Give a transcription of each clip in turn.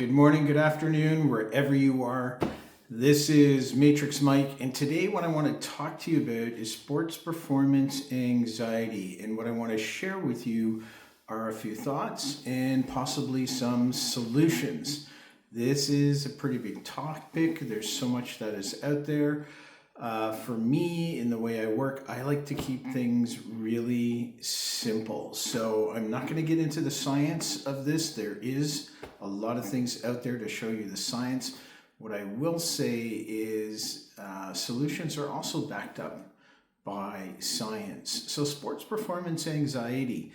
Good morning, good afternoon, wherever you are. This is Matrix Mike, and today what I want to talk to you about is sports performance anxiety. And what I want to share with you are a few thoughts and possibly some solutions. This is a pretty big topic. There's so much that is out there. For me, in the way I work, I like to keep things really simple. So I'm not going to get into the science of this. There is a lot of things out there to show you the science. What I will say is solutions are also backed up by science. So sports performance anxiety.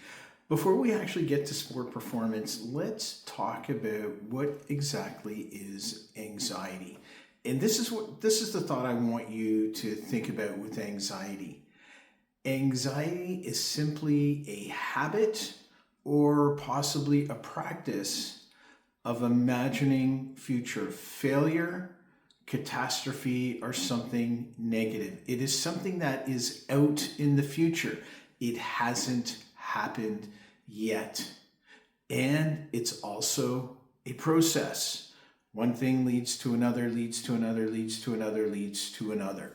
Before we actually get to sport performance, let's talk about what exactly is anxiety. And this is the thought I want you to think about with anxiety. Anxiety is simply a habit or possibly a practice of imagining future failure, catastrophe, or something negative. It is something that is out in the future. It hasn't happened yet. And it's also a process. One thing leads to another, leads to another, leads to another, leads to another.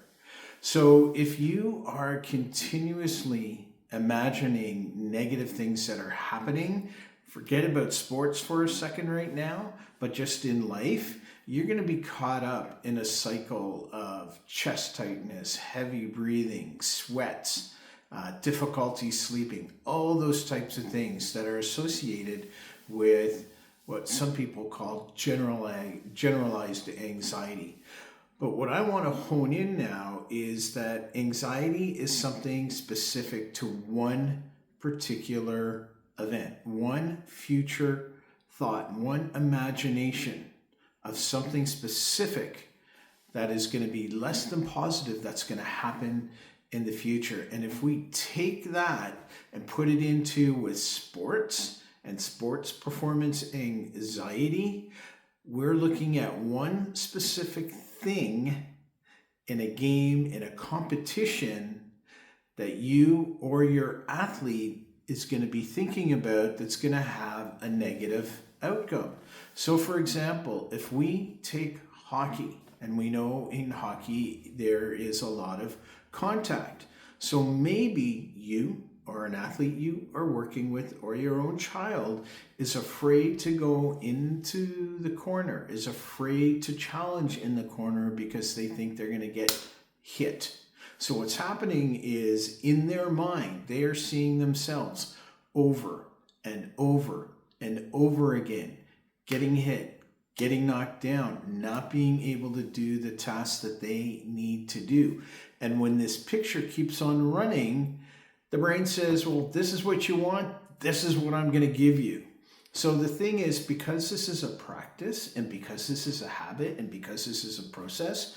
So if you are continuously imagining negative things that are happening, forget about sports for a second right now, but just in life, you're going to be caught up in a cycle of chest tightness, heavy breathing, sweats, difficulty sleeping, all those types of things that are associated with what some people call generalized anxiety. But what I want to hone in now is that anxiety is something specific to one particular event, one future thought, one imagination of something specific that is going to be less than positive that's going to happen in the future. And if we take that and put it into with sports and sports performance anxiety, we're looking at one specific thing in a game, in a competition that you or your athlete is going to be thinking about that's going to have a negative outcome. So for example, if we take hockey, and we know in hockey there is a lot of contact. So maybe you or an athlete you are working with or your own child is afraid to go into the corner, is afraid to challenge in the corner because they think they're going to get hit. So what's happening is in their mind, they are seeing themselves over and over and over again, getting hit, getting knocked down, not being able to do the tasks that they need to do. And when this picture keeps on running, the brain says, well, this is what you want. This is what I'm going to give you. So the thing is, because this is a practice and because this is a habit and because this is a process,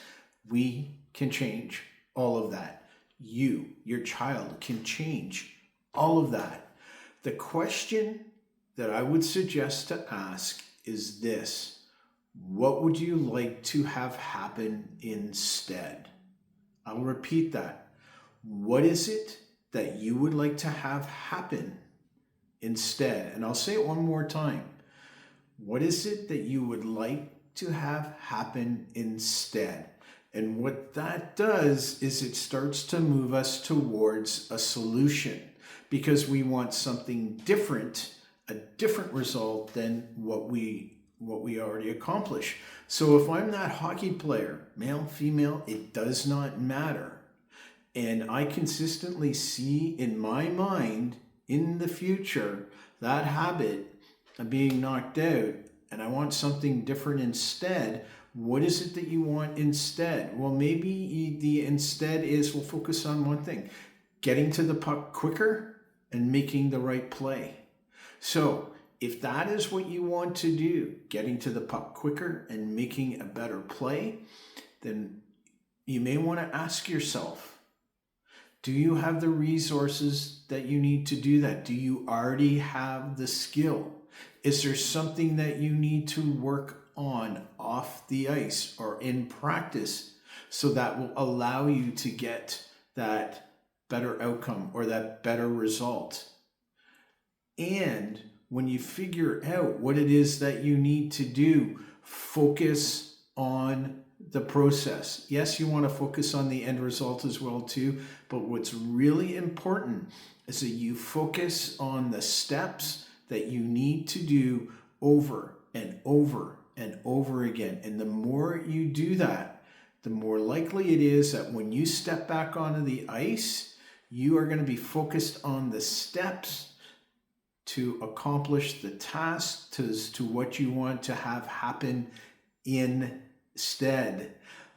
we can change all of that. You, your child, can change all of that. The question that I would suggest to ask is this: what would you like to have happen instead? I'll repeat that. What is it that you would like to have happen instead? And I'll say it one more time. What is it that you would like to have happen instead? And what that does is it starts to move us towards a solution, because we want something different, a different result than what we already accomplished. So if I'm that hockey player, male, female, it does not matter. And I consistently see in my mind in the future that habit of being knocked out, and I want something different instead. What is it that you want instead? Well, maybe the instead is, we'll focus on one thing: getting to the puck quicker and making the right play. So if that is what you want to do, getting to the puck quicker and making a better play, then you may want to ask yourself, do you have the resources that you need to do that? Do you already have the skill? Is there something that you need to work on off the ice or in practice so that will allow you to get that better outcome or that better result? And when you figure out what it is that you need to do, focus on the process. Yes, you want to focus on the end result as well too, but what's really important is that you focus on the steps that you need to do over and over and over again. And the more you do that, the more likely it is that when you step back onto the ice, you are going to be focused on the steps to accomplish the task, to what you want to have happen instead.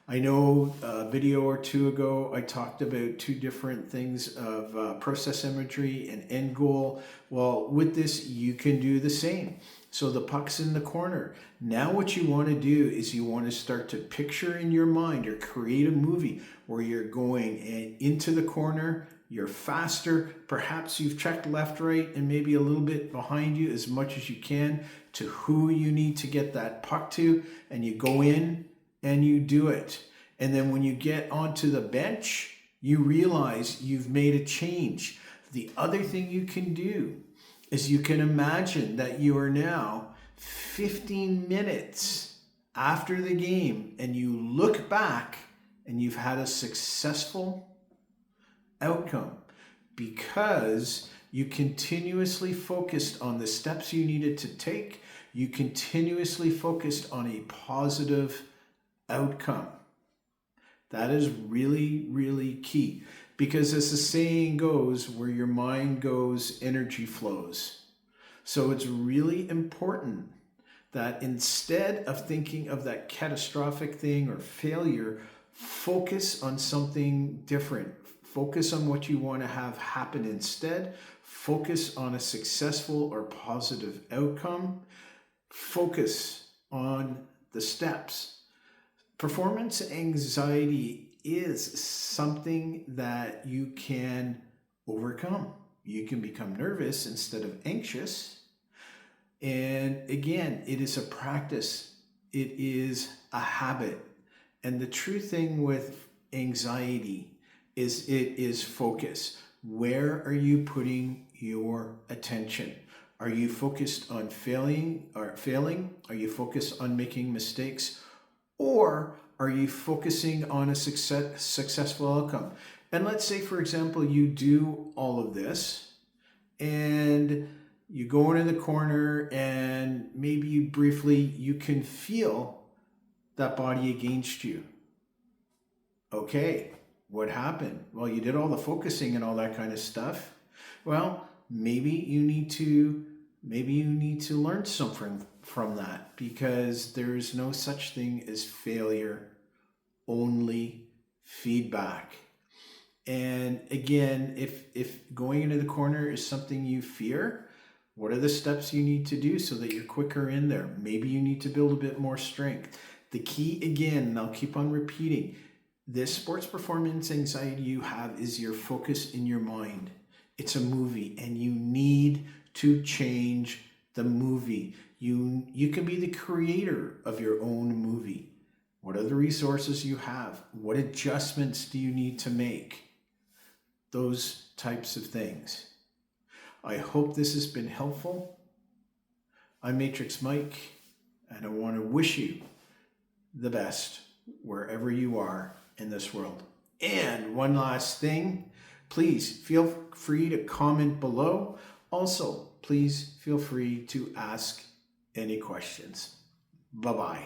I know a video or two ago, I talked about two different things of process imagery and end goal. Well, with this, you can do the same. So the puck's in the corner. Now what you want to do is you want to start to picture in your mind or create a movie where you're going into the corner, you're faster, perhaps you've checked left, right, and maybe a little bit behind you as much as you can to who you need to get that puck to, and you go in and you do it. And then when you get onto the bench, you realize you've made a change. The other thing you can do is you can imagine that you are now 15 minutes after the game and you look back and you've had a successful outcome because you continuously focused on the steps you needed to take. You continuously focused on a positive outcome. That is really, really key. Because as the saying goes, where your mind goes, energy flows. So it's really important that instead of thinking of that catastrophic thing or failure, focus on something different. Focus on what you want to have happen instead. Focus on a successful or positive outcome. Focus on the steps. Performance anxiety is something that you can overcome. You can become nervous instead of anxious. And again, it is a practice. It is a habit. And the true thing with anxiety is it is focus. Where are you putting your attention? Are you focused on failing? Are you focused on making mistakes? Or are you focusing on a successful outcome? And let's say, for example, you do all of this and you go into the corner and maybe you can feel that body against you. Okay, what happened? Well, you did all the focusing and all that kind of stuff. Well, maybe you need to learn something from that, because there's no such thing as failure, only feedback. And again, if going into the corner is something you fear, what are the steps you need to do so that you're quicker in there? Maybe you need to build a bit more strength. The key, again, and I'll keep on repeating, this sports performance anxiety you have is your focus in your mind. It's a movie, and you need to change the movie. You can be the creator of your own movie. What are the resources you have? What adjustments do you need to make? Those types of things. I hope this has been helpful. I'm Matrix Mike, and I want to wish you the best wherever you are in this world. And one last thing, please feel free to comment below. Also, please feel free to ask any questions. Bye-bye.